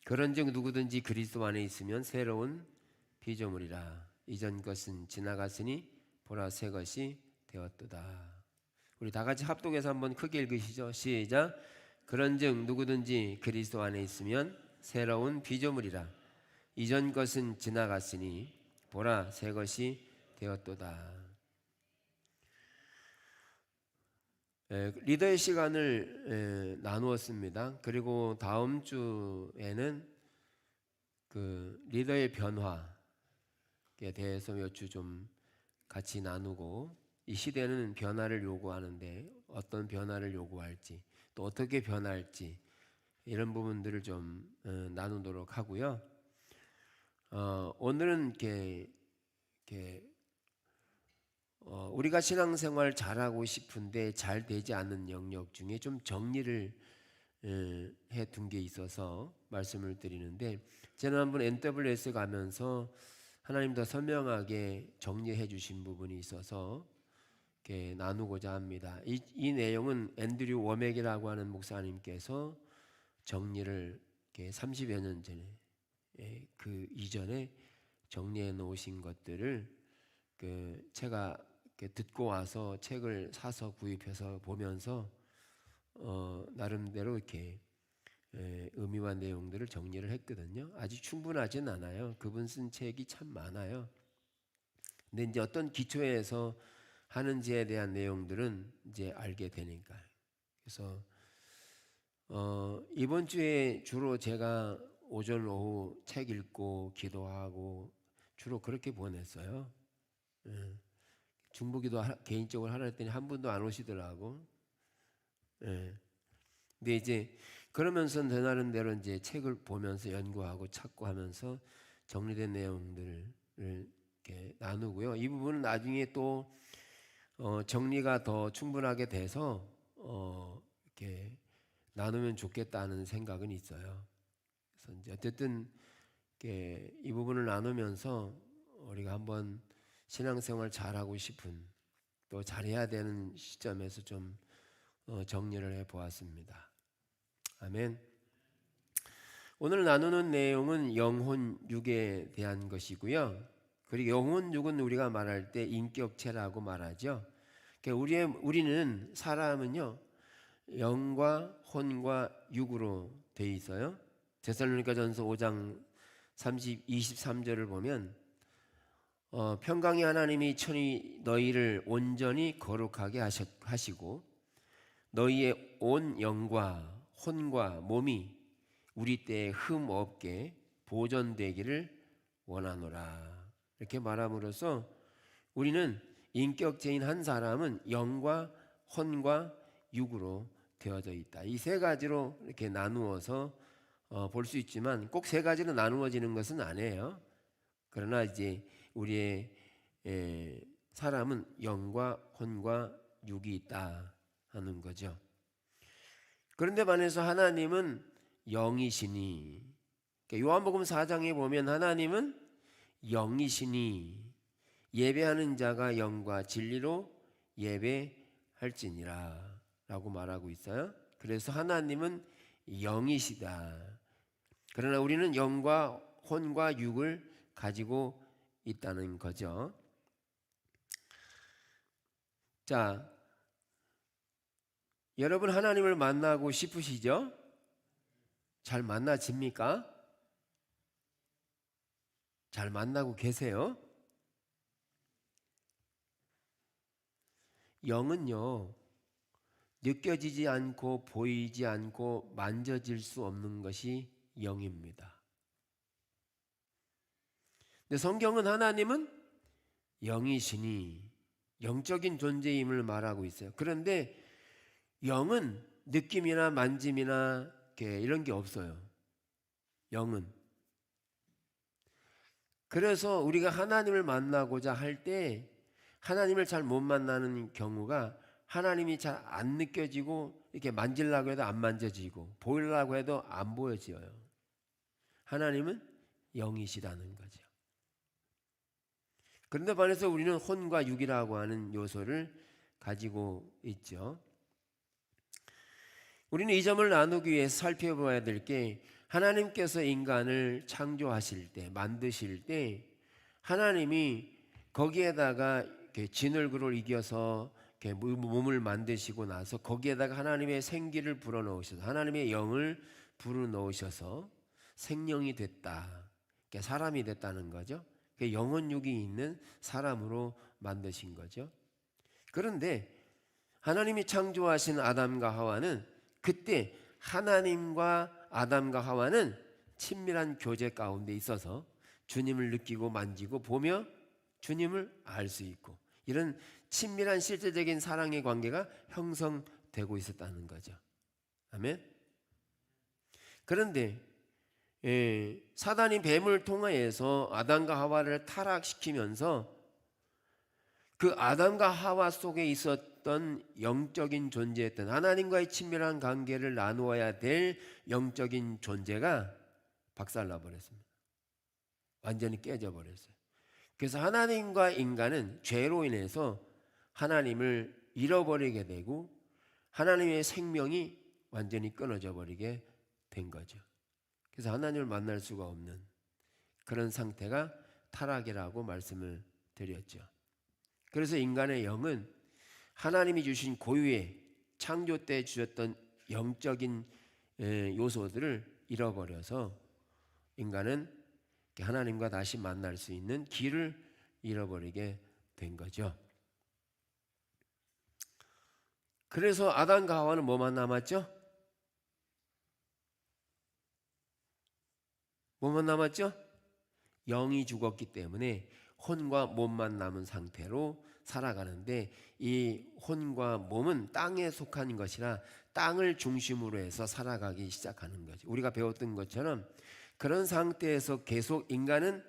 그런즉 누구든지 그리스도 안에 있으면 새로운 피조물이라. 이전 것은 지나갔으니 보라 새 것이 되었도다. 우리 다 같이 합독해서 한번 크게 읽으시죠. 시작. 그런즉 누구든지 그리스도 안에 있으면 새로운 피조물이라. 이전 것은 지나갔으니 보라 새 것이 되었도다. 리더의 시간을 나누었습니다. 그리고 다음 주에는 그 리더의 변화에 대해서 몇 주 좀 같이 나누고, 이 시대는 변화를 요구하는데 어떤 변화를 요구할지 또 어떻게 변할지 이런 부분들을 좀 나누도록 하고요. 오늘은 우리가 신앙생활 잘하고 싶은데 잘 되지 않는 영역 중에 좀 정리를 해둔 게 있어서 말씀을 드리는데, 지난번 NWS 가면서 하나님 더 선명하게 정리해 주신 부분이 있어서 이렇게 나누고자 합니다. 이 내용은 앤드류 워맥이라고 하는 목사님께서 정리를 이렇게 30여 년 전에 그 이전에 정리해 놓으신 것들을 제가 이렇게 듣고 와서 책을 사서 구입해서 보면서 나름대로 이렇게 의미와 내용들을 정리를 했거든요. 아직 충분하진 않아요. 그분 쓴 책이 참 많아요. 근데 이제 어떤 기초에서 하는지에 대한 내용들은 이제 알게 되니까요. 그래서 이번 주에 주로 제가 오전 오후 책 읽고 기도하고 주로 그렇게 보냈어요. 중보기도 개인적으로 하라 했더니 한 분도 안 오시더라고. 근데 이제 그러면서 내 나름대로 이제 책을 보면서 연구하고 찾고 하면서 정리된 내용들을 이렇게 나누고요. 이 부분은 나중에 또 정리가 더 충분하게 돼서 이렇게 나누면 좋겠다는 생각은 있어요. 그래서 이제 어쨌든 이 부분을 나누면서 우리가 한번 신앙생활 잘하고 싶은, 또 잘해야 되는 시점에서 좀 정리를 해 보았습니다. 아멘. 오늘 나누는 내용은 영혼 육에 대한 것이고요. 그리고 영혼 육은 우리가 말할 때 인격체라고 말하죠. 우리는 사람은요, 영과 혼과 육으로 돼 있어요. 데살로니가전서 5장 23절을 보면 평강의 하나님이 천히 너희를 온전히 거룩하게 하시고 너희의 온 영과 혼과 몸이 우리 때에 흠 없게 보존되기를 원하노라. 이렇게 말함으로써 우리는 인격체인 한 사람은 영과 혼과 육으로 되어져 있다. 이 세 가지로 이렇게 나누어서 볼 수 있지만 꼭 세 가지로 나누어지는 것은 아니에요. 그러나 이제 우리의 사람은 영과 혼과 육이 있다 하는 거죠. 그런데 반해서 하나님은 영이시니, 요한복음 4장에 보면 하나님은 영이시니 예배하는 자가 영과 진리로 예배할지니라 라고 말하고 있어요. 그래서 하나님은 영이시다. 그러나 우리는 영과 혼과 육을 가지고 있다는 거죠. 자, 여러분 하나님을 만나고 싶으시죠? 잘 만나집니까? 잘 만나고 계세요? 영은요, 느껴지지 않고 보이지 않고 만져질 수 없는 것이 영입니다. 근데 성경은 하나님은 영이시니 영적인 존재임을 말하고 있어요. 그런데 영은 느낌이나 만짐이나 이런 게 없어요. 영은. 그래서 우리가 하나님을 만나고자 할 때 하나님을 잘 못 만나는 경우가, 하나님이 잘 안 느껴지고 이렇게 만지려고 해도 안 만져지고 보이려고 해도 안 보여져요. 하나님은 영이시라는 거죠. 그런데 반해서 우리는 혼과 육이라고 하는 요소를 가지고 있죠. 우리는 이 점을 나누기 위해서 살펴봐야 될 게, 하나님께서 인간을 창조하실 때, 만드실 때 하나님이 거기에다가 이렇게 진흙을 이겨서 이렇게 몸을 만드시고 나서 거기에다가 하나님의 생기를 불어넣으셔서 하나님의 영을 불어넣으셔서 생명이 됐다. 사람이 됐다는 거죠. 영혼육이 있는 사람으로 만드신 거죠. 그런데 하나님이 창조하신 아담과 하와는 그때 하나님과 아담과 하와는 친밀한 교제 가운데 있어서 주님을 느끼고 만지고 보며 주님을 알 수 있고 이런 친밀한 실제적인 사랑의 관계가 형성되고 있었다는 거죠. 아멘. 그런데 사단이 뱀을 통하여서 아담과 하와를 타락시키면서 그 아담과 하와 속에 있었던 영적인 존재였던 하나님과의 친밀한 관계를 나누어야 될 영적인 존재가 박살나 버렸습니다. 완전히 깨져 버렸어요. 그래서 하나님과 인간은 죄로 인해서 하나님을 잃어버리게 되고 하나님의 생명이 완전히 끊어져 버리게 된 거죠. 그래서 하나님을 만날 수가 없는 그런 상태가 타락이라고 말씀을 드렸죠. 그래서 인간의 영은 하나님이 주신 고유의 창조 때 주셨던 영적인 요소들을 잃어버려서 인간은 하나님과 다시 만날 수 있는 길을 잃어버리게 된 거죠. 그래서 아담과 하와는 뭐만 남았죠? 뭐만 남았죠? 영이 죽었기 때문에 혼과 몸만 남은 상태로 살아가는데 이 혼과 몸은 땅에 속한 것이라 땅을 중심으로 해서 살아가기 시작하는 거죠. 우리가 배웠던 것처럼 그런 상태에서 계속 인간은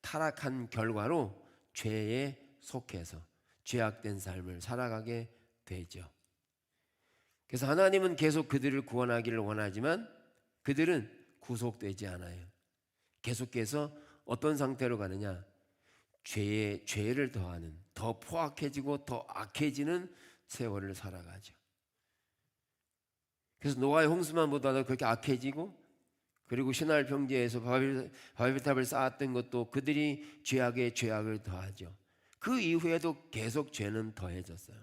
타락한 결과로 죄에 속해서 죄악된 삶을 살아가게 되죠. 그래서 하나님은 계속 그들을 구원하기를 원하지만 그들은 구속되지 않아요. 계속해서 어떤 상태로 가느냐? 죄를 더하는, 더 포악해지고 더 악해지는 세월을 살아가죠. 그래서 노아의 홍수만 보다도 그렇게 악해지고, 그리고 신할 평지에서 바벨탑을 쌓았던 것도 그들이 죄악에 죄악을 더하죠. 그 이후에도 계속 죄는 더해졌어요.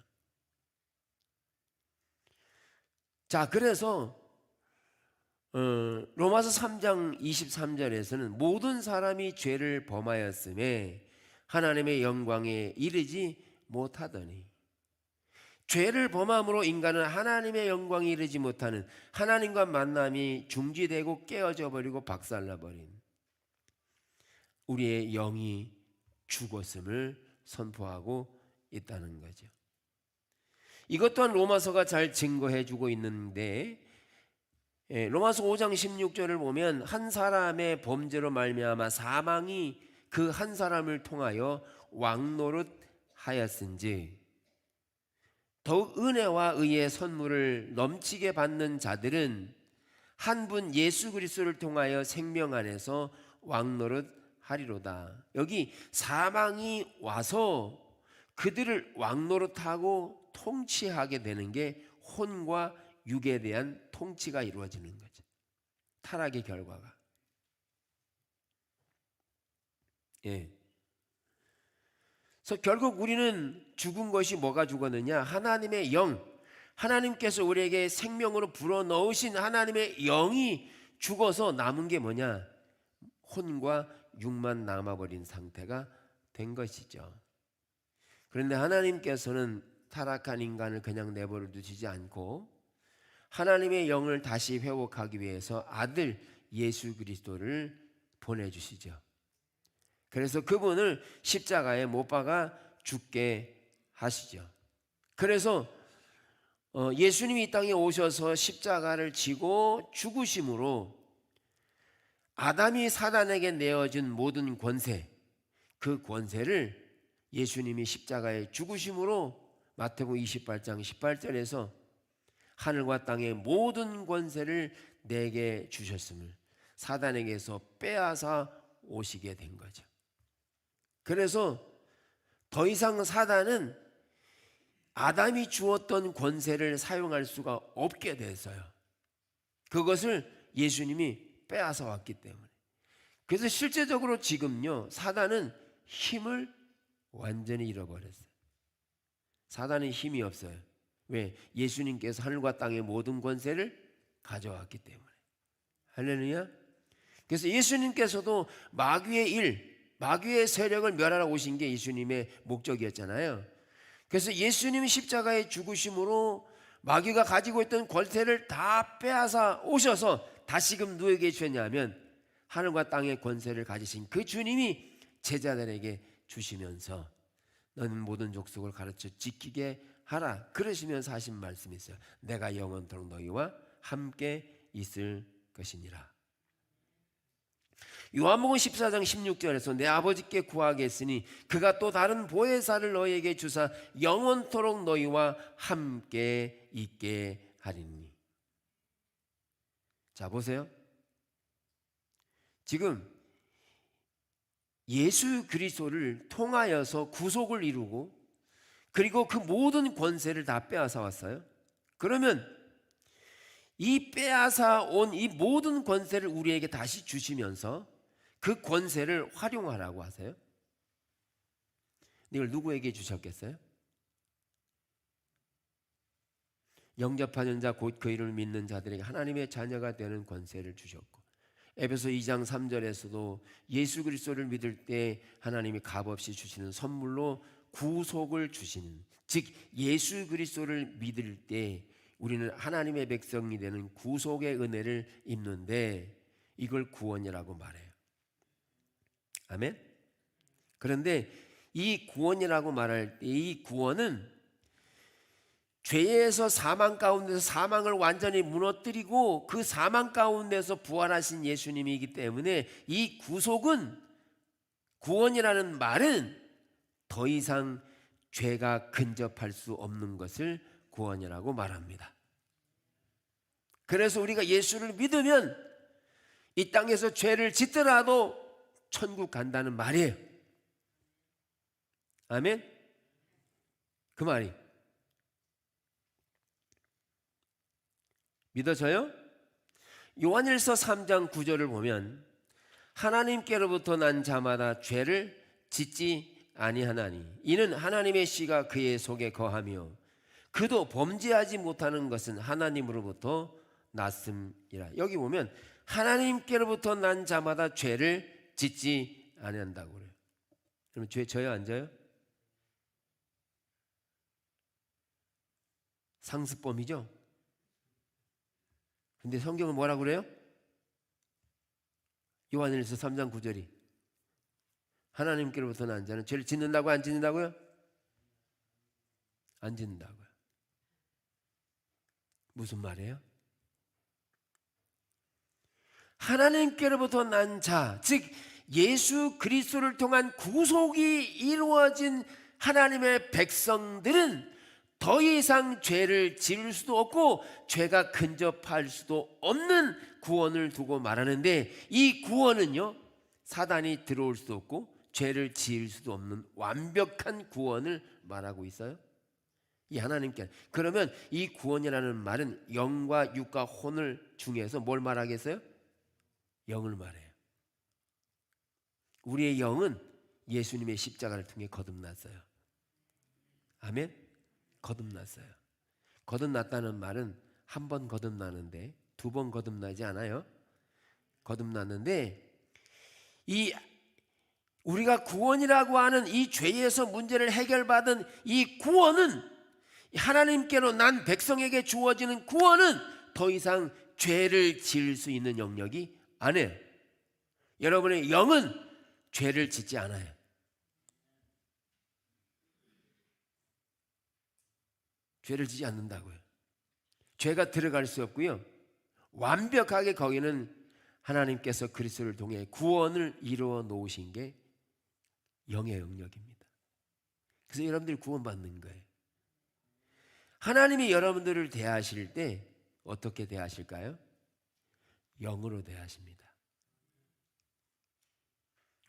자, 그래서 로마서 3장 23절에서는 모든 사람이 죄를 범하였음에 하나님의 영광에 이르지 못하더니, 죄를 범함으로 인간은 하나님의 영광에 이르지 못하는 하나님과 만남이 중지되고 깨어져 버리고 박살나 버린 우리의 영이 죽었음을 선포하고 있다는 거죠. 이것 또한 로마서가 잘 증거해 주고 있는데, 로마서 5장 16절을 보면 한 사람의 범죄로 말미암아 사망이 그 한 사람을 통하여 왕노릇 하였은지 더욱 은혜와 의의 선물을 넘치게 받는 자들은 한 분 예수 그리스도를 통하여 생명 안에서 왕노릇 하리로다. 여기 사망이 와서 그들을 왕노릇하고 통치하게 되는 게 혼과 육에 대한 통치가 이루어지는 거죠. 타락의 결과가. 그래서 결국 우리는 죽은 것이 뭐가 죽었느냐? 하나님의 영, 하나님께서 우리에게 생명으로 불어넣으신 하나님의 영이 죽어서 남은 게 뭐냐? 혼과 육만 남아버린 상태가 된 것이죠. 그런데 하나님께서는 타락한 인간을 그냥 내버려 두시지 않고 하나님의 영을 다시 회복하기 위해서 아들 예수 그리스도를 보내주시죠. 그래서 그분을 십자가에 못 박아 죽게 하시죠. 그래서 예수님이 이 땅에 오셔서 십자가를 지고 죽으심으로 아담이 사단에게 내어준 모든 권세, 그 권세를 예수님이 십자가에 죽으심으로 마태복음 28장 18절에서 하늘과 땅의 모든 권세를 내게 주셨음을 사단에게서 빼앗아 오시게 된 거죠. 그래서 더 이상 사단은 아담이 주었던 권세를 사용할 수가 없게 됐어요. 그것을 예수님이 빼앗아 왔기 때문에. 그래서 실제적으로 지금요, 사단은 힘을 완전히 잃어버렸어요. 사단은 힘이 없어요. 왜? 예수님께서 하늘과 땅의 모든 권세를 가져왔기 때문에. 할렐루야. 그래서 예수님께서도 마귀의 세력을 멸하러 오신 게 예수님의 목적이었잖아요. 그래서 예수님 십자가의 죽으심으로 마귀가 가지고 있던 권세를 다 빼앗아 오셔서 다시금 누구에게 주셨냐면 하늘과 땅의 권세를 가지신 그 주님이 제자들에게 주시면서 너는 모든 족속을 가르쳐 지키게 하라 그러시면서 하신 말씀이 있어요. 내가 영원토록 너희와 함께 있을 것이니라. 요한복음 14장 16절에서 내 아버지께 구하겠으니 그가 또 다른 보혜사를 너희에게 주사 영원토록 너희와 함께 있게 하리니. 자, 보세요. 지금 예수 그리스도를 통하여서 구속을 이루고 그리고 그 모든 권세를 다 빼앗아 왔어요. 그러면 이 빼앗아 온 이 모든 권세를 우리에게 다시 주시면서 그 권세를 활용하라고 하세요. 이걸 누구에게 주셨겠어요? 영접하는 자 곧 그 이름을 믿는 자들에게 하나님의 자녀가 되는 권세를 주셨고, 에베소 2장 3절에서도 예수 그리스도를 믿을 때 하나님이 값없이 주시는 선물로 구속을 주시는, 즉 예수 그리스도를 믿을 때 우리는 하나님의 백성이 되는 구속의 은혜를 입는데 이걸 구원이라고 말해요. 아멘. 그런데 이 구원이라고 말할 때 이 구원은 죄에서 사망 가운데서 사망을 완전히 무너뜨리고 그 사망 가운데서 부활하신 예수님이기 때문에 이 구속은, 구원이라는 말은 더 이상 죄가 근접할 수 없는 것을 구원이라고 말합니다. 그래서 우리가 예수를 믿으면 이 땅에서 죄를 짓더라도 천국 간다는 말이에요. 아멘. 그 말이 믿어져요? 요한일서 3장 9절을 보면 하나님께로부터 난 자마다 죄를 짓지 아니하나니 이는 하나님의 씨가 그의 속에 거하며 그도 범죄하지 못하는 것은 하나님으로부터 났음이라. 여기 보면 하나님께로부터 난 자마다 죄를 짓지 아니한다고 그래요. 그러면 죄 져요 안 져요? 상습범이죠. 근데 성경은 뭐라고 그래요? 요한일서 3장 9절이 하나님께로부터 난 자는 죄를 짓는다고 안 짓는다고요? 안 짓는다고요. 무슨 말이에요? 하나님께로부터 난 자, 즉 예수 그리스도를 통한 구속이 이루어진 하나님의 백성들은 더 이상 죄를 지을 수도 없고 죄가 근접할 수도 없는 구원을 두고 말하는데, 이 구원은요 사단이 들어올 수도 없고 죄를 지을 수도 없는 완벽한 구원을 말하고 있어요. 이 하나님께. 그러면 이 구원이라는 말은 영과 육과 혼을 중에서 뭘 말하겠어요? 영을 말해요. 우리의 영은 예수님의 십자가를 통해 거듭났어요. 아멘. 거듭났어요. 거듭났다는 말은 한 번 거듭나는데 두 번 거듭나지 않아요. 거듭났는데 이 우리가 구원이라고 하는 이 죄에서 문제를 해결받은 이 구원은, 하나님께로 난 백성에게 주어지는 구원은 더 이상 죄를 지을 수 있는 영역이 아니에요. 여러분의 영은 죄를 짓지 않아요. 죄를 짓지 않는다고요. 죄가 들어갈 수 없고요. 완벽하게 거기는 하나님께서 그리스도를 통해 구원을 이루어 놓으신 게 영의 영역입니다. 그래서 여러분들이 구원받는 거예요. 하나님이 여러분들을 대하실 때 어떻게 대하실까요? 영으로 대하십니다.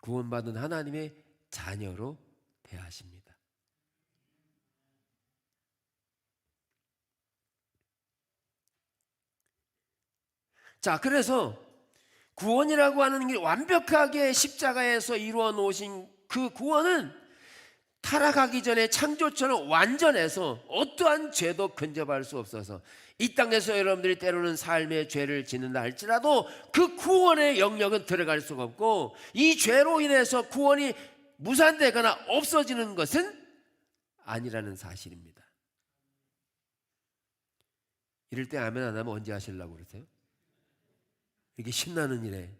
구원받은 하나님의 자녀로 대하십니다. 자, 그래서 구원이라고 하는 게 완벽하게 십자가에서 이루어 놓으신 그 구원은 타락하기 전에 창조처럼 완전해서 어떠한 죄도 근접할 수 없어서 이 땅에서 여러분들이 때로는 삶의 죄를 짓는다 할지라도 그 구원의 영역은 들어갈 수가 없고, 이 죄로 인해서 구원이 무산되거나 없어지는 것은 아니라는 사실입니다. 이럴 때 아멘 안 하면 언제 하시려고 그러세요? 이게 신나는 일에.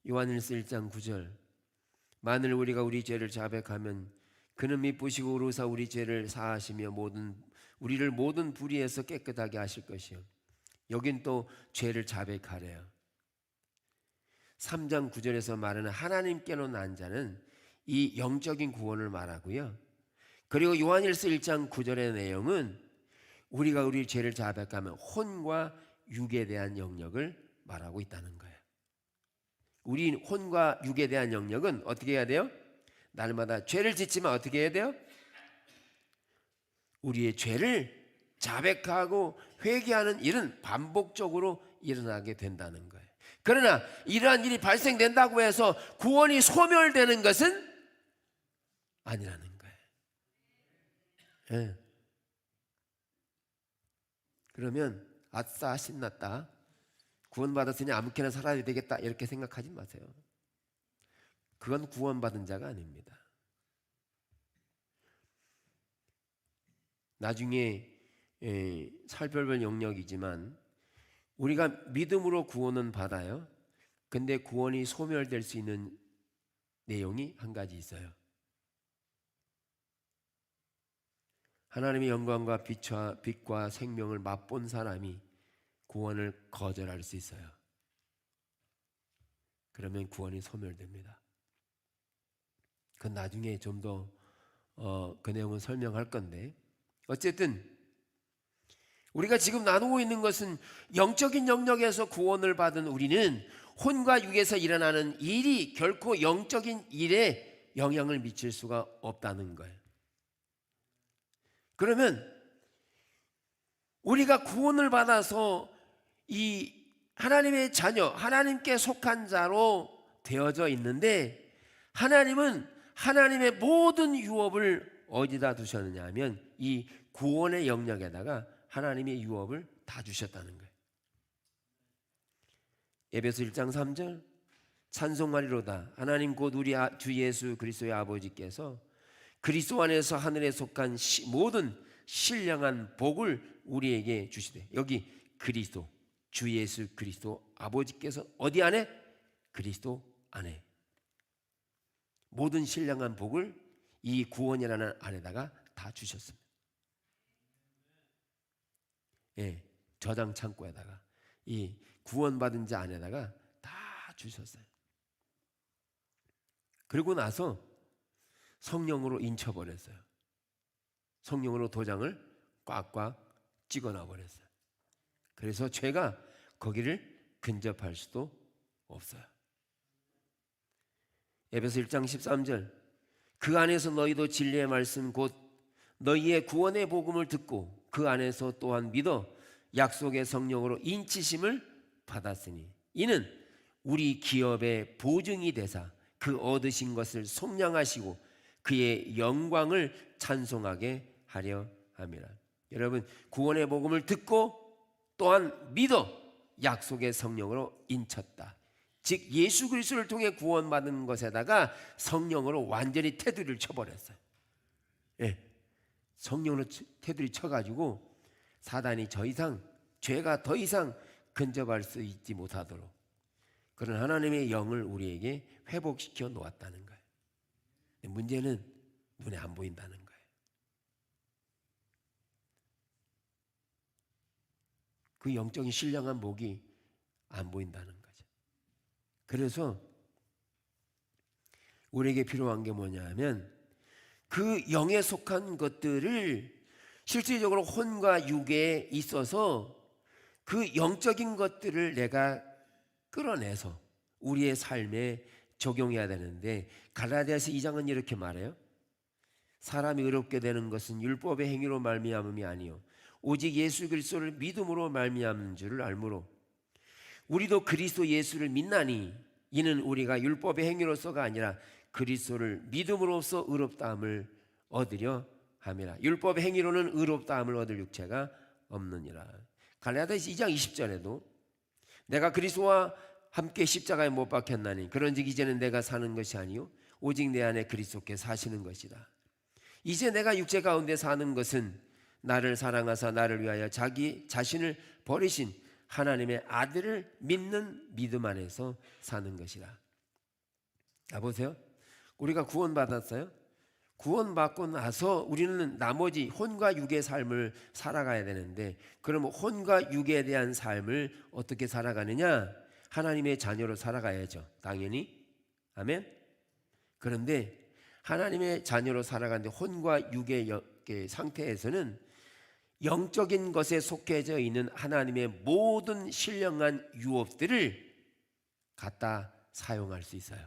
요한일서 1장 9절, 만일 우리가 우리 죄를 자백하면 그는 미쁘시고 의로사 우리 죄를 사하시며 우리를 모든 불의에서 깨끗하게 하실 것이요. 여긴 또 죄를 자백하래요. 3장 9절에서 말하는 하나님께로 난 자는 이 영적인 구원을 말하고요. 그리고 요한일서 1장 9절의 내용은 우리가 우리 죄를 자백하면 혼과 육에 대한 영역을 말하고 있다는 거예요. 우리 혼과 육에 대한 영역은 어떻게 해야 돼요? 날마다 죄를 짓지만 어떻게 해야 돼요? 우리의 죄를 자백하고 회개하는 일은 반복적으로 일어나게 된다는 거예요. 그러나 이러한 일이 발생된다고 해서 구원이 소멸되는 것은 아니라는 거예요. 네. 그러면 아싸 신났다, 구원받았으니 아무렇게나 살아야 되겠다, 이렇게 생각하지 마세요. 그건 구원받은 자가 아닙니다. 나중에 살펴볼 영역이지만 우리가 믿음으로 구원은 받아요. 근데 구원이 소멸될 수 있는 내용이 한 가지 있어요. 하나님의 영광과 빛과 생명을 맛본 사람이 구원을 거절할 수 있어요. 그러면 구원이 소멸됩니다. 그건 나중에 좀 더 그 내용은 설명할 건데, 어쨌든 우리가 지금 나누고 있는 것은 영적인 영역에서 구원을 받은 우리는 혼과 육에서 일어나는 일이 결코 영적인 일에 영향을 미칠 수가 없다는 거예요. 그러면 우리가 구원을 받아서 이 하나님의 자녀, 하나님께 속한 자로 되어져 있는데, 하나님은 하나님의 모든 유업을 어디다 두셨느냐 하면 이 구원의 영역에다가 하나님의 유업을 다 주셨다는 거예요. 에베소 1장 3절, 찬송하리로다 하나님 곧 우리 주 예수 그리스도의 아버지께서 그리스도 안에서 하늘에 속한 모든 신령한 복을 우리에게 주시되, 여기 그리스도, 주 예수 그리스도 아버지께서 어디 안에? 그리스도 안에 모든 신령한 복을 이 구원이라는 안에다가 다 주셨습니다. 예, 저장 창고에다가 이 구원받은 자 안에다가 다 주셨어요. 그리고 나서 성령으로 인쳐버렸어요. 성령으로 도장을 꽉꽉 찍어놔 버렸어요. 그래서 죄가 거기를 근접할 수도 없어요. 에베소 1장 13절, 그 안에서 너희도 진리의 말씀 곧 너희의 구원의 복음을 듣고 그 안에서 또한 믿어 약속의 성령으로 인치심을 받았으니 이는 우리 기업의 보증이 되사 그 얻으신 것을 속량하시고 그의 영광을 찬송하게 하려 함이라. 여러분, 구원의 복음을 듣고 또한 믿어 약속의 성령으로 인쳤다. 즉 예수 그리스도를 통해 구원받은 것에다가 성령으로 완전히 테두리를 쳐버렸어요. 예, 성령으로 테두리 쳐가지고 사단이 더 이상, 죄가 더 이상 근접할 수 있지 못하도록 그런 하나님의 영을 우리에게 회복시켜 놓았다는 거예요. 문제는 눈에 안 보인다는 거예요. 그 영적인 신령한 복이 안 보인다는 거죠. 그래서 우리에게 필요한 게 뭐냐 하면 그 영에 속한 것들을 실질적으로 혼과 육에 있어서 그 영적인 것들을 내가 끌어내서 우리의 삶에 적용해야 되는데, 갈라디아서 2장은 이렇게 말해요. 사람이 의롭게 되는 것은 율법의 행위로 말미암음이 아니요 오직 예수 그리스도를 믿음으로 말미암는 줄을 알므로 우리도 그리스도 예수를 믿나니 이는 우리가 율법의 행위로서가 아니라 그리스도를 믿음으로써 의롭다함을 얻으려 함이라. 율법의 행위로는 의롭다함을 얻을 육체가 없느니라. 갈라디아서 2장 20절에도 내가 그리스도와 함께 십자가에 못 박혔나니 그런즉 이제는 내가 사는 것이 아니요 오직 내 안에 그리스도께서 사시는 것이다. 이제 내가 육체 가운데 사는 것은 나를 사랑하사 나를 위하여 자기 자신을 버리신 하나님의 아들을 믿는 믿음 안에서 사는 것이라. 보세요. 우리가 구원받았어요. 구원받고 나서 우리는 나머지 혼과 육의 삶을 살아가야 되는데, 그럼 혼과 육에 대한 삶을 어떻게 살아가느냐? 하나님의 자녀로 살아가야죠. 당연히. 아멘. 그런데 하나님의 자녀로 살아가는데 혼과 육의 상태에서는 영적인 것에 속해져 있는 하나님의 모든 신령한 유업들을 갖다 사용할 수 있어요.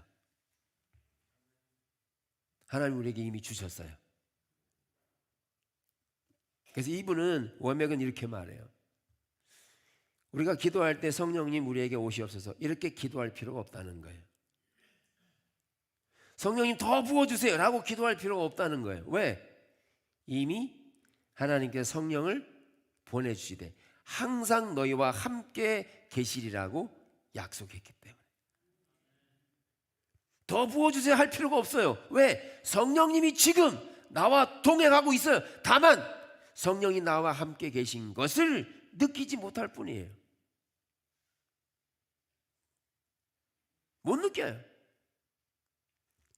하나님 우리에게 이미 주셨어요. 그래서 이분은 원맥은 이렇게 말해요. 우리가 기도할 때 성령님 우리에게 오시옵소서 이렇게 기도할 필요가 없다는 거예요. 성령님 더 부어주세요 라고 기도할 필요가 없다는 거예요. 왜? 이미 하나님께서 성령을 보내주시되 항상 너희와 함께 계시리라고 약속했기 때문에 더 부어주세요 할 필요가 없어요. 왜? 성령님이 지금 나와 동행하고 있어요. 다만 성령이 나와 함께 계신 것을 느끼지 못할 뿐이에요. 못 느껴요.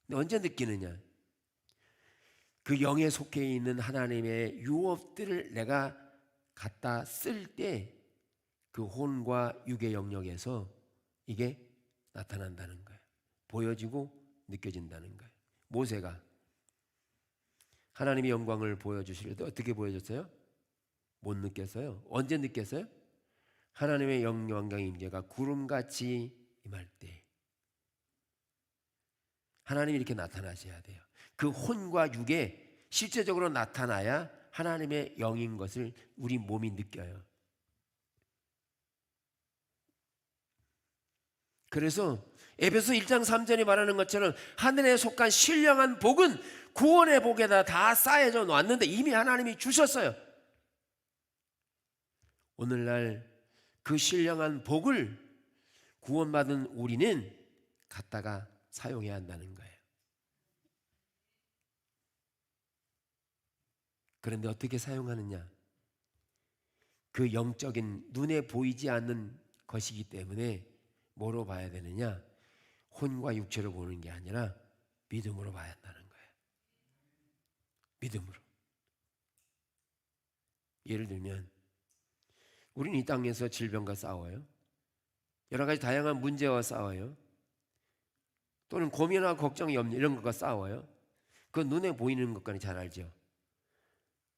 근데 언제 느끼느냐? 그 영에 속해 있는 하나님의 유업들을 내가 갖다 쓸 때 그 혼과 육의 영역에서 이게 나타난다는 거예요. 보여지고 느껴진다는 거예요. 모세가 하나님의 영광을 보여주실 때 어떻게 보여줬어요? 못 느꼈어요. 언제 느꼈어요? 하나님의 영광의 임재가 구름같이 임할 때 하나님이 이렇게 나타나셔야 돼요. 그 혼과 육에 실제적으로 나타나야 하나님의 영인 것을 우리 몸이 느껴요. 그래서 에베소 1장 3절이 말하는 것처럼 하늘에 속한 신령한 복은 구원의 복에다 다 쌓여져 놨는데 이미 하나님이 주셨어요. 오늘날 그 신령한 복을 구원받은 우리는 갖다가 사용해야 한다는 거예요. 그런데 어떻게 사용하느냐? 그 영적인 눈에 보이지 않는 것이기 때문에 뭐로 봐야 되느냐? 혼과 육체로 보는 게 아니라 믿음으로 봐야 한다는 거예요. 믿음으로. 예를 들면 우리는 이 땅에서 질병과 싸워요. 여러 가지 다양한 문제와 싸워요. 또는 고민과 걱정, 염려 이런 것과 싸워요. 그건 눈에 보이는 것과는 잘 알죠.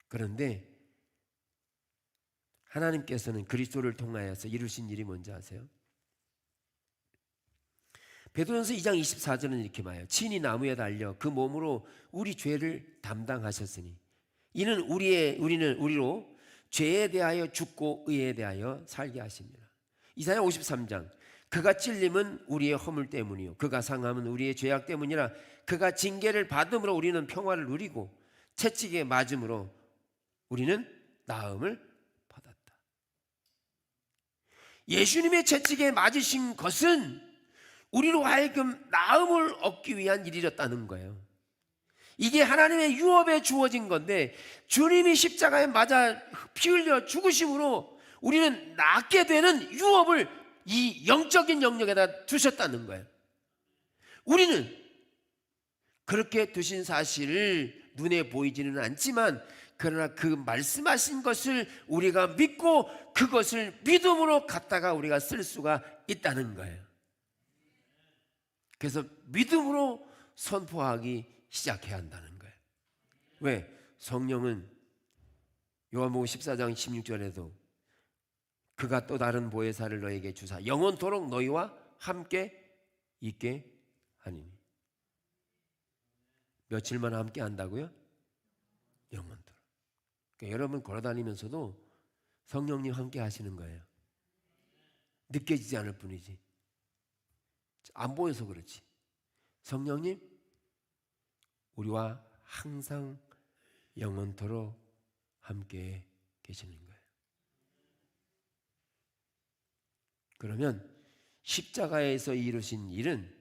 그런데 하나님께서는 그리스도를 통하여서 이루신 일이 뭔지 아세요? 베드로전서 2장 24절은 이렇게 말해요. 친히 나무에 달려 그 몸으로 우리 죄를 담당하셨으니 이는 우리는 우리로 죄에 대하여 죽고 의에 대하여 살게 하십니다. 이사야 53장 그가 찔림은 우리의 허물 때문이요 그가 상함은 우리의 죄악 때문이라 그가 징계를 받음으로 우리는 평화를 누리고 채찍에 맞음으로 우리는 나음을 받았다. 예수님의 채찍에 맞으신 것은 우리로 하여금 나음을 얻기 위한 일이었다는 거예요. 이게 하나님의 유업에 주어진 건데 주님이 십자가에 맞아 피 흘려 죽으심으로 우리는 낫게 되는 유업을 이 영적인 영역에다 두셨다는 거예요. 우리는 그렇게 두신 사실을 눈에 보이지는 않지만 그러나 그 말씀하신 것을 우리가 믿고 그것을 믿음으로 갖다가 우리가 쓸 수가 있다는 거예요. 그래서 믿음으로 선포하기 시작해야 한다는 거예요. 왜? 성령은 요한복음 14장 16절에도 그가 또 다른 보혜사를 너에게 주사 영원토록 너희와 함께 있게 하니니. 며칠만 함께 한다고요? 영원토록. 그러니까 여러분 걸어다니면서도 성령님 함께 하시는 거예요. 느껴지지 않을 뿐이지. 안 보여서 그렇지. 성령님, 우리와 항상 영원토록 함께 계시는 거예요. 그러면 십자가에서 이루신 일은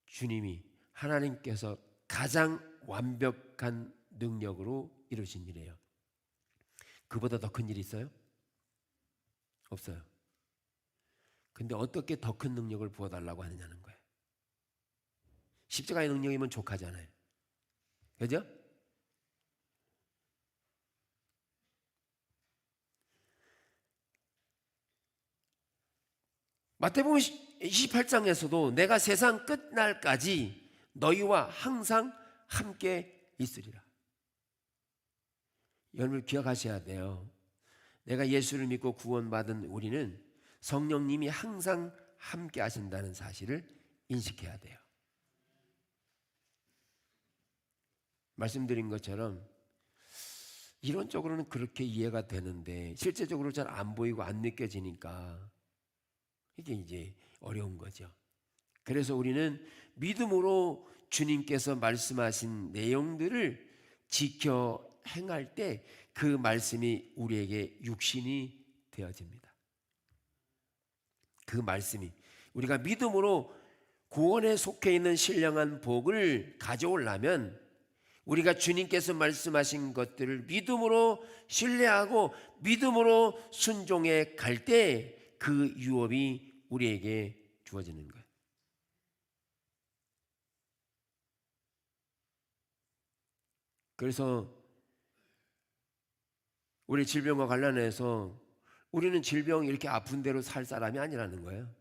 주님이 하나님께서 가장 완벽한 능력으로 이루신 일이에요. 그보다 더 큰 일이 있어요? 없어요. 근데 어떻게 더 큰 능력을 부어달라고 하느냐는 거예요. 십자가의 능력이면 족하잖아요. 그죠? 마태복음 28장에서도 내가 세상 끝날까지 너희와 항상 함께 있으리라. 여러분 기억하셔야 돼요. 내가 예수를 믿고 구원받은 우리는 성령님이 항상 함께 하신다는 사실을 인식해야 돼요. 말씀드린 것처럼 이론적으로는 그렇게 이해가 되는데 실제적으로 잘 안 보이고 안 느껴지니까 이게 이제 어려운 거죠. 그래서 우리는 믿음으로 주님께서 말씀하신 내용들을 지켜 행할 때 그 말씀이 우리에게 육신이 되어집니다. 그 말씀이 우리가 믿음으로 구원에 속해 있는 신령한 복을 가져오려면 우리가 주님께서 말씀하신 것들을 믿음으로 신뢰하고 믿음으로 순종해 갈 때 그 유업이 우리에게 주어지는 거예요. 그래서 우리 질병과 관련해서 우리는 질병 이렇게 아픈 대로 살 사람이 아니라는 거예요.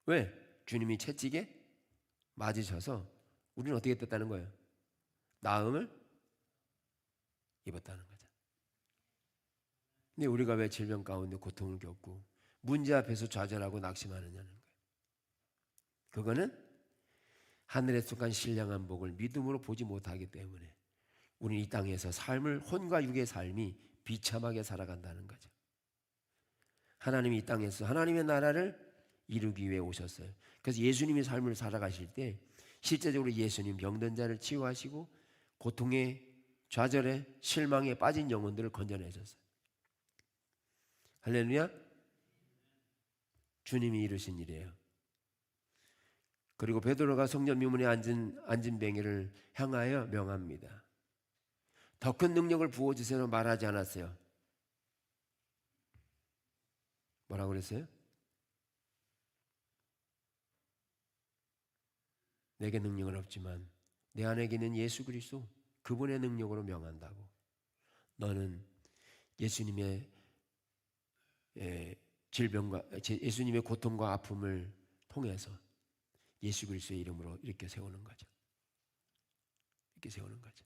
왜? 주님이 채찍에 맞으셔서 우리는 어떻게 됐다는 거예요? 나음을 입었다는 거죠. 근데 우리가 왜 질병 가운데 고통을 겪고 문제 앞에서 좌절하고 낙심하느냐는 거예요. 그거는 하늘에 속한 신령한 복을 믿음으로 보지 못하기 때문에 우리는 이 땅에서 삶을 혼과 육의 삶이 비참하게 살아간다는 거죠. 하나님이 이 땅에서 하나님의 나라를 이루기 위해 오셨어요. 그래서 예수님이 삶을 살아가실 때 실제적으로 예수님 병든 자를 치유하시고 고통에 좌절에 실망에 빠진 영혼들을 건져내셨어요. 할렐루야. 주님이 이루신 일이에요. 그리고 베드로가 성전 미문에 앉은 뱅이를 향하여 명합니다. 더 큰 능력을 부어주세요 말하지 않았어요. 뭐라고 그랬어요? 내게 능력은 없지만 내 안에 있는 예수 그리스도 그분의 능력으로 명한다고. 너는 예수님의 질병과 예수님의 고통과 아픔을 통해서 예수 그리스도의 이름으로 이렇게 세우는 거죠. 이렇게 세우는 거죠.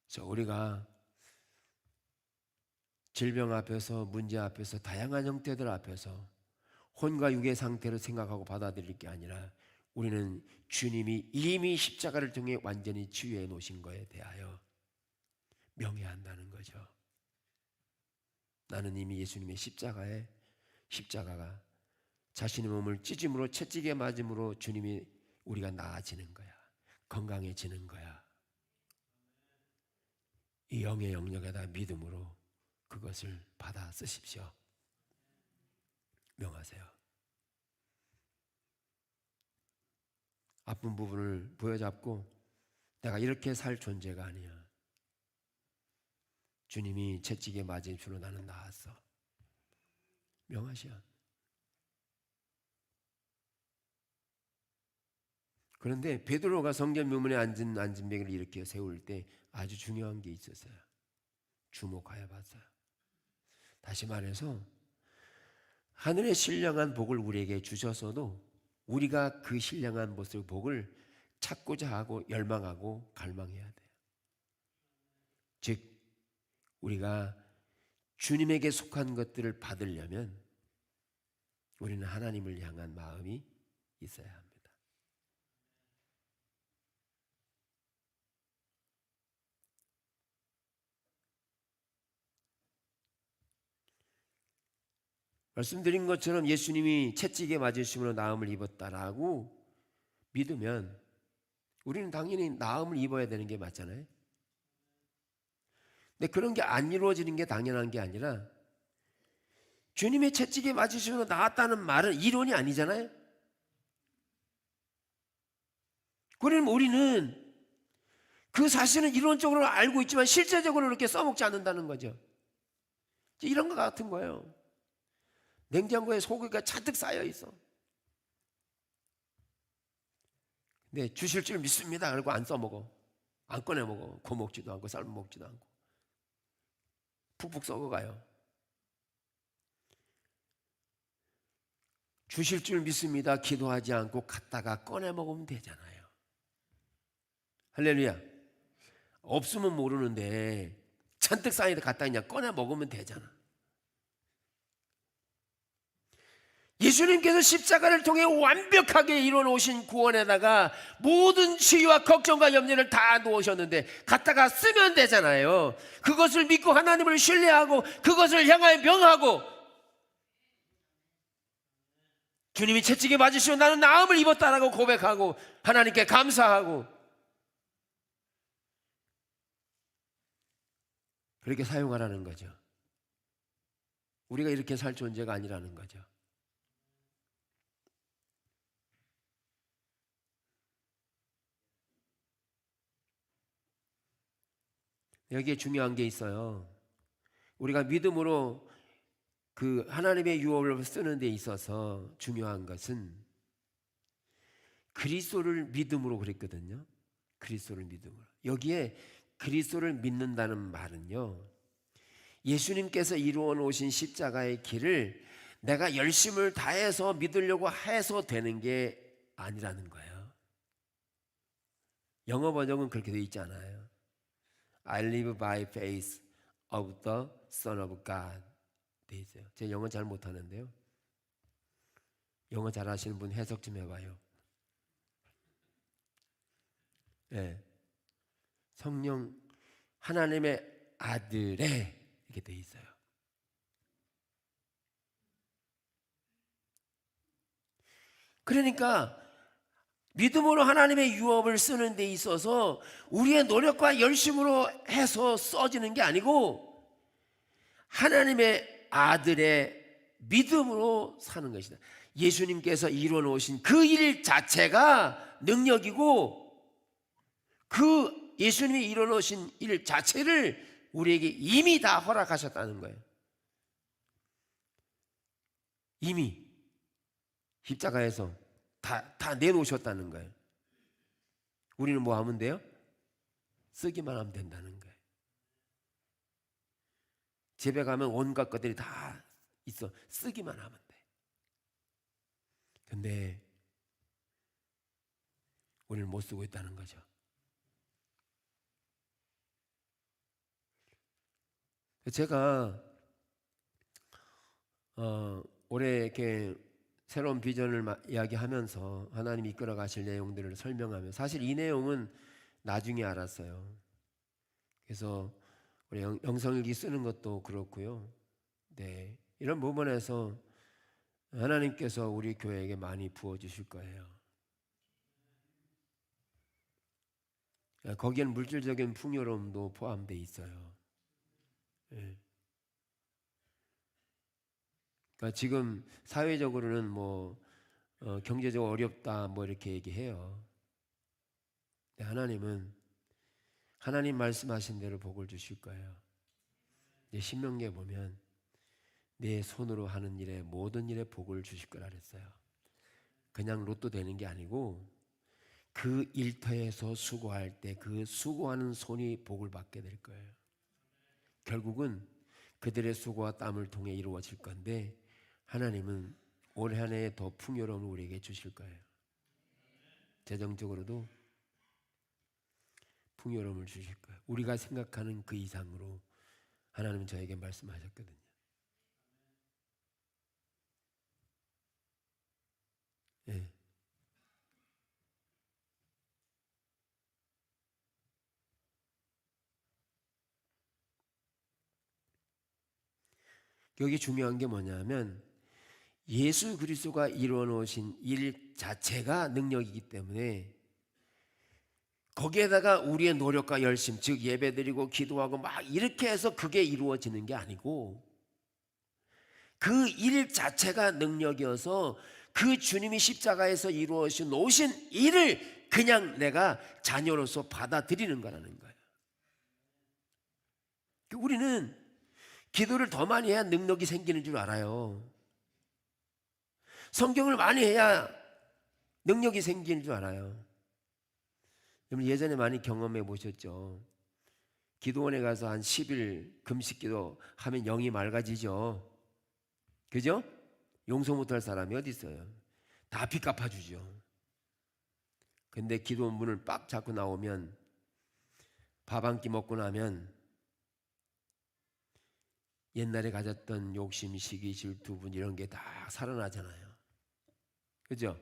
그래서 우리가 질병 앞에서 문제 앞에서 다양한 형태들 앞에서 혼과 육의 상태를 생각하고 받아들일 게 아니라 우리는 주님이 이미 십자가를 통해 완전히 치유해 놓으신 것에 대하여 명예한다는 거죠. 나는 이미 예수님의 십자가가 자신의 몸을 찢음으로 채찍에 맞음으로 주님이 우리가 나아지는 거야. 건강해지는 거야. 이 영의 영역에다 믿음으로 그것을 받아 쓰십시오. 명하세요. 아픈 부분을 부여잡고 내가 이렇게 살 존재가 아니야. 주님이 채찍에 맞은 주로 나는 나았어. 명하시오. 그런데 베드로가 성전 묘문에 앉은 뱅이를 이렇게 세울 때 아주 중요한 게 있었어요. 주목하여 봤어요. 다시 말해서 하늘의 신령한 복을 우리에게 주셔서도 우리가 그 신령한 모습의 복을 찾고자 하고 열망하고 갈망해야 돼요. 즉 우리가 주님에게 속한 것들을 받으려면 우리는 하나님을 향한 마음이 있어야 합니다. 말씀드린 것처럼 예수님이 채찍에 맞으심으로 나음을 입었다라고 믿으면 우리는 당연히 나음을 입어야 되는 게 맞잖아요. 근데 그런 게 안 이루어지는 게 당연한 게 아니라 주님의 채찍에 맞으심으로 나았다는 말은 이론이 아니잖아요. 그러면 우리는 그 사실은 이론적으로 알고 있지만 실제적으로 그렇게 써먹지 않는다는 거죠. 이런 것 같은 거예요. 냉장고에 소고기가 잔뜩 쌓여 있어. 근데 주실 줄 믿습니다. 그리고 안 써먹어. 안 꺼내 먹어. 구워 먹지도 않고 삶아 먹지도 않고. 푹푹 썩어가요. 주실 줄 믿습니다. 기도하지 않고 갖다가 꺼내 먹으면 되잖아요. 할렐루야. 없으면 모르는데 잔뜩 쌓이는데 갖다 그냥 꺼내 먹으면 되잖아. 예수님께서 십자가를 통해 완벽하게 이뤄놓으신 구원에다가 모든 치유와 걱정과 염려를 다 놓으셨는데 갖다가 쓰면 되잖아요. 그것을 믿고 하나님을 신뢰하고 그것을 향하여 명하고 주님이 채찍에 맞으시고 나는 나음을 입었다라고 고백하고 하나님께 감사하고 그렇게 사용하라는 거죠. 우리가 이렇게 살 존재가 아니라는 거죠. 여기에 중요한 게 있어요. 우리가 믿음으로 그 하나님의 유업을 쓰는 데 있어서 중요한 것은 그리스도를 믿음으로 그랬거든요. 그리스도를 믿음으로. 여기에 그리스도를 믿는다는 말은요. 예수님께서 이루어 놓으신 십자가의 길을 내가 열심을 다해서 믿으려고 해서 되는 게 아니라는 거예요. 영어 번역은 그렇게 되어 있잖아요. I live by faith of the Son of God 돼 있어요. 제가 영어 잘 못하는데요. 영어 잘하시는 분 해석 좀 해봐요. 네. 성령 하나님의 아들의 이렇게 돼 있어요. 그러니까 믿음으로 하나님의 유업을 쓰는 데 있어서 우리의 노력과 열심으로 해서 써지는 게 아니고 하나님의 아들의 믿음으로 사는 것이다. 예수님께서 이루어 놓으신 그 일 자체가 능력이고 그 예수님이 이루어 놓으신 일 자체를 우리에게 이미 다 허락하셨다는 거예요. 이미 십자가에서 다 내놓으셨다는 거예요. 우리는 뭐 하면 돼요? 쓰기만 하면 된다는 거예요. 집에 가면 온갖 것들이 다 있어. 쓰기만 하면 돼. 근데 우리는 못 쓰고 있다는 거죠. 제가 올해 이렇게 새로운 비전을 이야기하면서 하나님 이끌어 가실 내용들을 설명하며 사실 이 내용은 나중에 알았어요. 그래서 우리 영성일기 쓰는 것도 그렇고요. 네, 이런 부분에서 하나님께서 우리 교회에게 많이 부어주실 거예요. 거기에는 물질적인 풍요로움도 포함되어 있어요. 네. 그러니까 지금 사회적으로는 뭐 경제적으로 어렵다 뭐 이렇게 얘기해요. 하나님은 하나님 말씀하신 대로 복을 주실 거예요. 신명기에 보면 내 손으로 하는 일에 모든 일에 복을 주실 거라 그랬어요. 그냥 로또 되는 게 아니고 그 일터에서 수고할 때 그 수고하는 손이 복을 받게 될 거예요. 결국은 그들의 수고와 땀을 통해 이루어질 건데 하나님은 올 한 해에 더 풍요로움을 우리에게 주실 거예요. 재정적으로도 풍요로움을 주실 거예요. 우리가 생각하는 그 이상으로 하나님은 저에게 말씀하셨거든요. 네. 여기 중요한 게 뭐냐면 예수 그리스도가 이루어 놓으신 일 자체가 능력이기 때문에 거기에다가 우리의 노력과 열심, 즉 예배드리고 기도하고 막 이렇게 해서 그게 이루어지는 게 아니고 그 일 자체가 능력이어서 그 주님이 십자가에서 이루어 놓으신 일을 그냥 내가 자녀로서 받아들이는 거라는 거예요. 우리는 기도를 더 많이 해야 능력이 생기는 줄 알아요. 성경을 많이 해야 능력이 생기는 줄 알아요. 여러분 예전에 많이 경험해 보셨죠? 기도원에 가서 한 10일 금식기도 하면 영이 맑아지죠. 그죠? 용서 못할 사람이 어디 있어요? 다 빚 갚아주죠. 근데 기도원 문을 빡 잡고 나오면 밥 한 끼 먹고 나면 옛날에 가졌던 욕심, 시기, 질투, 분 이런 게 다 살아나잖아요. 그죠?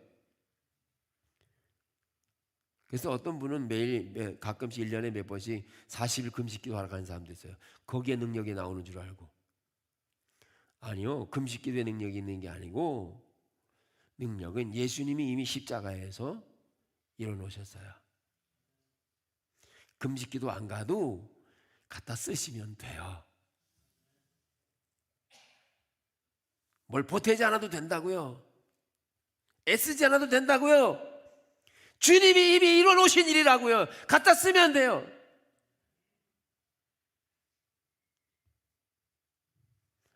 그래서 어떤 분은 매일 가끔씩 1년에 몇 번씩 40일 금식 기도하러 가는 사람도 있어요. 거기에 능력이 나오는 줄 알고. 아니요. 금식 기도에 능력이 있는 게 아니고 능력은 예수님이 이미 십자가에서 이뤄놓으셨어요. 금식 기도 안 가도 갖다 쓰시면 돼요. 뭘 보태지 않아도 된다고요. 애쓰지 않아도 된다고요. 주님이 이미 이뤄놓으신 일이라고요. 갖다 쓰면 돼요.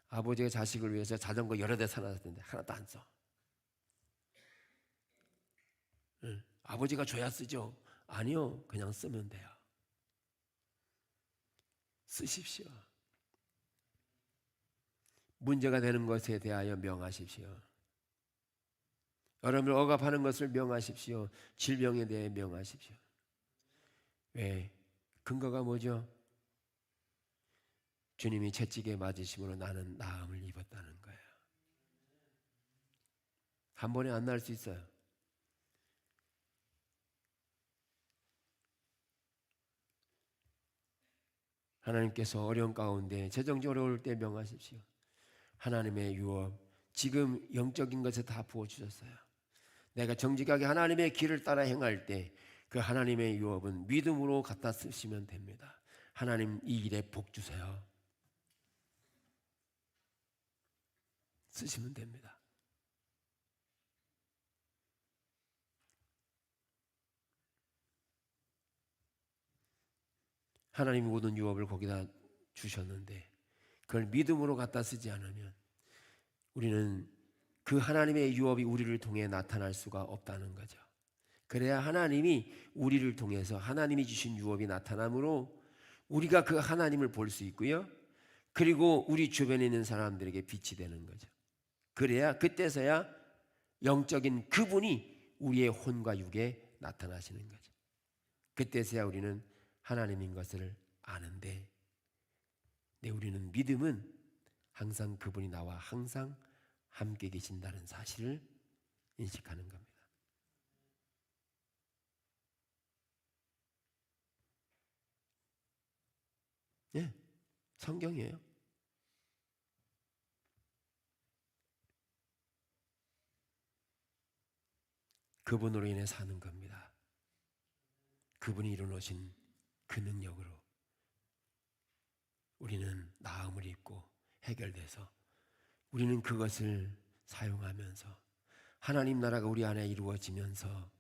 아버지가 자식을 위해서 자전거 여러 대 사놨는데 하나도 안 써. 응. 아버지가 줘야 쓰죠. 아니요. 그냥 쓰면 돼요. 쓰십시오. 문제가 되는 것에 대하여 명하십시오. 여러분을 억압하는 것을 명하십시오. 질병에 대해 명하십시오. 왜? 근거가 뭐죠? 주님이 채찍에 맞으심으로 나는 나음을 입었다는 거예요. 한 번에 안 날 수 있어요. 하나님께서 어려운 가운데 재정적으로 어려울 때 명하십시오. 하나님의 유업, 지금 영적인 것에 다 부어주셨어요. 내가 정직하게 하나님의 길을 따라 행할 때 그 하나님의 유업은 믿음으로 갖다 쓰시면 됩니다. 하나님 이 일에 복 주세요. 쓰시면 됩니다. 하나님이 모든 유업을 거기다 주셨는데 그걸 믿음으로 갖다 쓰지 않으면 우리는 그 하나님의 유업이 우리를 통해 나타날 수가 없다는 거죠. 그래야 하나님이 우리를 통해서 하나님이 주신 유업이 나타나므로 우리가 그 하나님을 볼 수 있고요. 그리고 우리 주변에 있는 사람들에게 빛이 되는 거죠. 그래야 그때서야 영적인 그분이 우리의 혼과 육에 나타나시는 거죠. 그때서야 우리는 하나님인 것을 아는데 우리는 믿음은 항상 그분이 나와 항상 함께 계신다는 사실을 인식하는 겁니다. 예, 성경이에요. 그분으로 인해 사는 겁니다. 그분이 이루어놓으신 그 능력으로 우리는 나음을 입고 해결돼서 우리는 그것을 사용하면서 하나님 나라가 우리 안에 이루어지면서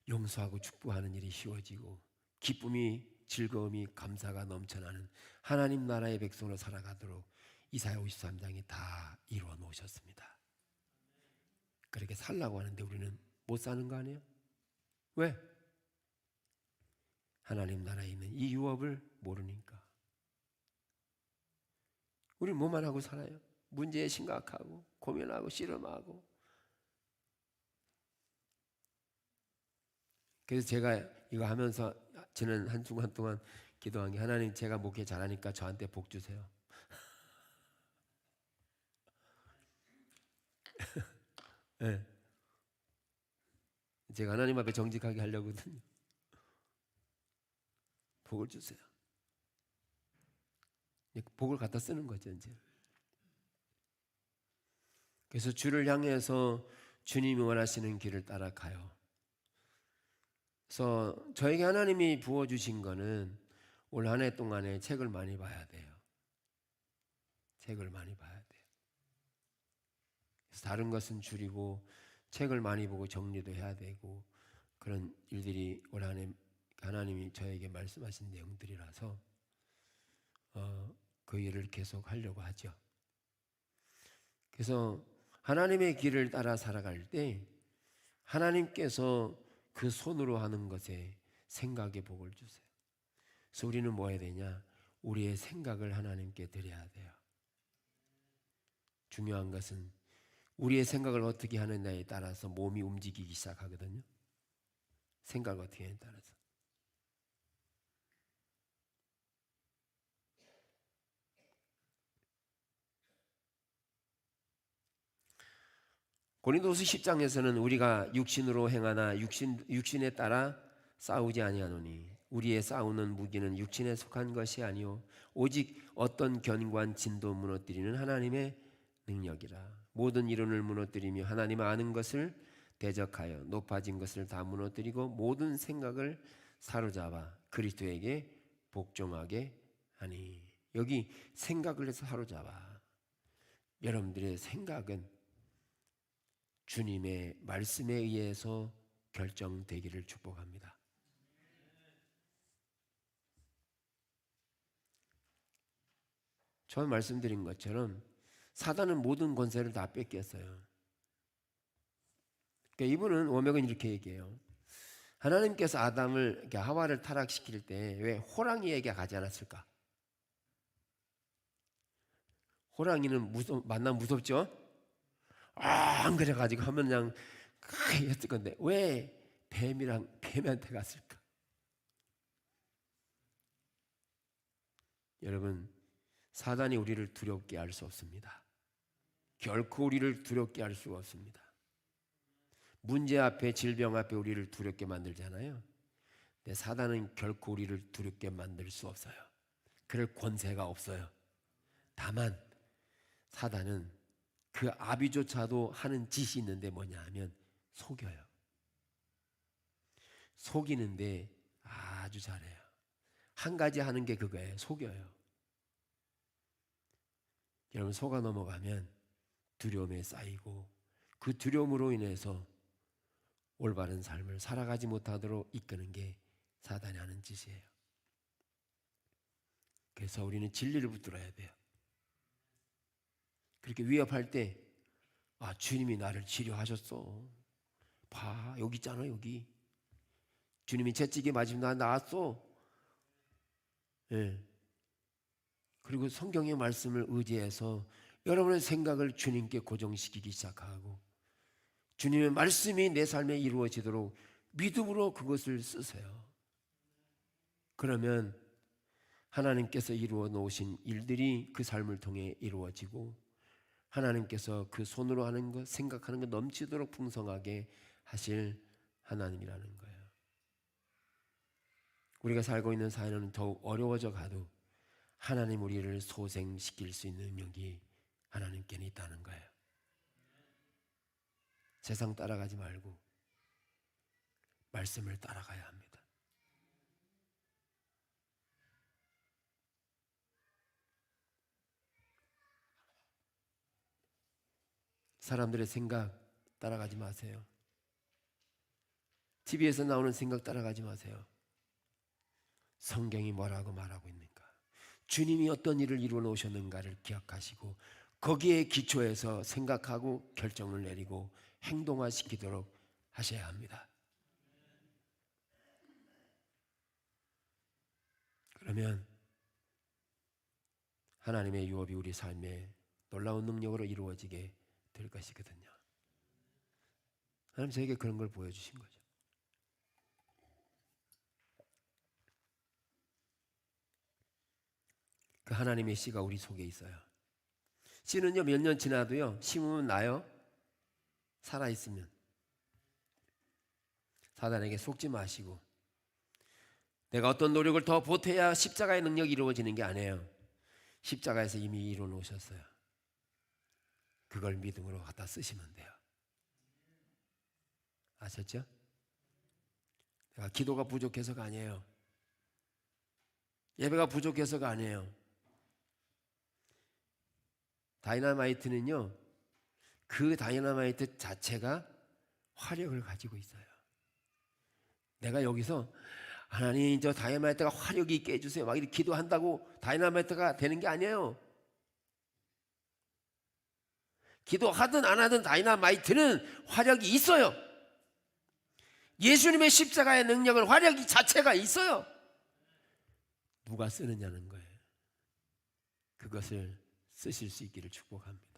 용서하고 축복하는 일이 쉬워지고 기쁨이 즐거움이 감사가 넘쳐나는 하나님 나라의 백성으로 살아가도록 이사야 53장이 다 이루어 놓으셨습니다. 그렇게 살라고 하는데 우리는 못 사는 거 아니에요? 왜? 하나님 나라에 있는 이 유업을 모르니까. 우리 뭐만 하고 살아요? 문제에 심각하고 고민하고 씨름하고. 그래서 제가 이거 하면서 지난 한 주간 동안 기도한 게 하나님 제가 목회 잘하니까 저한테 복 주세요. 네. 제가 하나님 앞에 정직하게 하려거든요. 복을 주세요. 복을 갖다 쓰는 거죠 이제. 그래서 주를 향해서 주님이 원하시는 길을 따라가요. 그래서 저에게 하나님이 부어주신 거는 올 한 해 동안에 책을 많이 봐야 돼요. 책을 많이 봐야 돼요. 그래서 다른 것은 줄이고 책을 많이 보고 정리도 해야 되고 그런 일들이 올 한 해 하나님이 저에게 말씀하신 내용들이라서 그 일을 계속 하려고 하죠. 그래서 하나님의 길을 따라 살아갈 때 하나님께서 그 손으로 하는 것에 생각의 복을 주세요. 그래서 우리는 뭐 해야 되냐? 우리의 생각을 하나님께 드려야 돼요. 중요한 것은 우리의 생각을 어떻게 하느냐에 따라서 몸이 움직이기 시작하거든요. 생각을 어떻게 하느냐에 따라서. 고린도서 10장에서는 우리가 육신으로 행하나 육신에 따라 싸우지 아니하노니 우리의 싸우는 무기는 육신에 속한 것이 아니요 오직 어떤 견고한 진도 무너뜨리는 하나님의 능력이라. 모든 이론을 무너뜨리며 하나님 아는 것을 대적하여 높아진 것을 다 무너뜨리고 모든 생각을 사로잡아 그리스도에게 복종하게 하니. 여기 생각을 해서 사로잡아. 여러분들의 생각은 주님의 말씀에 의해서 결정되기를 축복합니다. 처음 말씀드린 것처럼 사단은 모든 권세를 다 뺏겼어요. 그러니까 이분은 오명은 이렇게 얘기해요. 하나님께서 아담을 하와를 타락시킬 때 왜 호랑이에게 가지 않았을까? 호랑이는 만나면 무섭죠? 안 그래가지고 하면 그냥 했을 건데 왜 뱀한테 갔을까? 여러분, 사단이 우리를 두렵게 할 수 없습니다. 결코 우리를 두렵게 할 수가 없습니다. 문제 앞에 질병 앞에 우리를 두렵게 만들잖아요. 근데 사단은 결코 우리를 두렵게 만들 수 없어요. 그럴 권세가 없어요. 다만 사단은 그 아비조차도 하는 짓이 있는데 뭐냐 하면 속여요. 속이는데 아주 잘해요. 한 가지 하는 게 그거예요. 속여요. 여러분 속아 넘어가면 두려움에 쌓이고 그 두려움으로 인해서 올바른 삶을 살아가지 못하도록 이끄는 게 사단이 하는 짓이에요. 그래서 우리는 진리를 붙들어야 돼요. 그렇게 위협할 때 주님이 나를 치료하셨어. 봐 여기 있잖아 여기. 주님이 채찍에 맞으면 나 나았어. 예. 그리고 성경의 말씀을 의지해서 여러분의 생각을 주님께 고정시키기 시작하고 주님의 말씀이 내 삶에 이루어지도록 믿음으로 그것을 쓰세요. 그러면 하나님께서 이루어 놓으신 일들이 그 삶을 통해 이루어지고 하나님께서 그 손으로 하는 것, 생각하는 것 넘치도록 풍성하게 하실 하나님이라는 거예요. 우리가 살고 있는 사회는 더욱 어려워져 가도 하나님 우리를 소생시킬 수 있는 능력이 하나님께는 있다는 거예요. 세상 따라가지 말고 말씀을 따라가야 합니다. 사람들의 생각 따라가지 마세요. TV에서 나오는 생각 따라가지 마세요. 성경이 뭐라고 말하고 있는가? 주님이 어떤 일을 이루어 놓으셨는가를 기억하시고 거기에 기초해서 생각하고 결정을 내리고 행동화시키도록 하셔야 합니다. 그러면 하나님의 유업이 우리 삶에 놀라운 능력으로 이루어지게 될 것이거든요. 하나님 저에게 그런 걸 보여주신 거죠. 그 하나님의 씨가 우리 속에 있어요. 씨는요 몇 년 지나도요 심으면 나요. 살아있으면. 사단에게 속지 마시고 내가 어떤 노력을 더 보태야 십자가의 능력이 이루어지는 게 아니에요. 십자가에서 이미 이루어 놓으셨어요. 그걸 믿음으로 갖다 쓰시면 돼요. 아셨죠? 내가 기도가 부족해서가 아니에요. 예배가 부족해서가 아니에요. 다이너마이트는요, 그 다이너마이트 자체가 화력을 가지고 있어요. 내가 여기서 하나님 저 다이너마이트가 화력이 있게 해주세요 막 이렇게 기도한다고 다이너마이트가 되는 게 아니에요. 기도하든 안 하든 다이너마이트는 화력이 있어요. 예수님의 십자가의 능력은 화력이 자체가 있어요. 누가 쓰느냐는 거예요. 그것을 쓰실 수 있기를 축복합니다.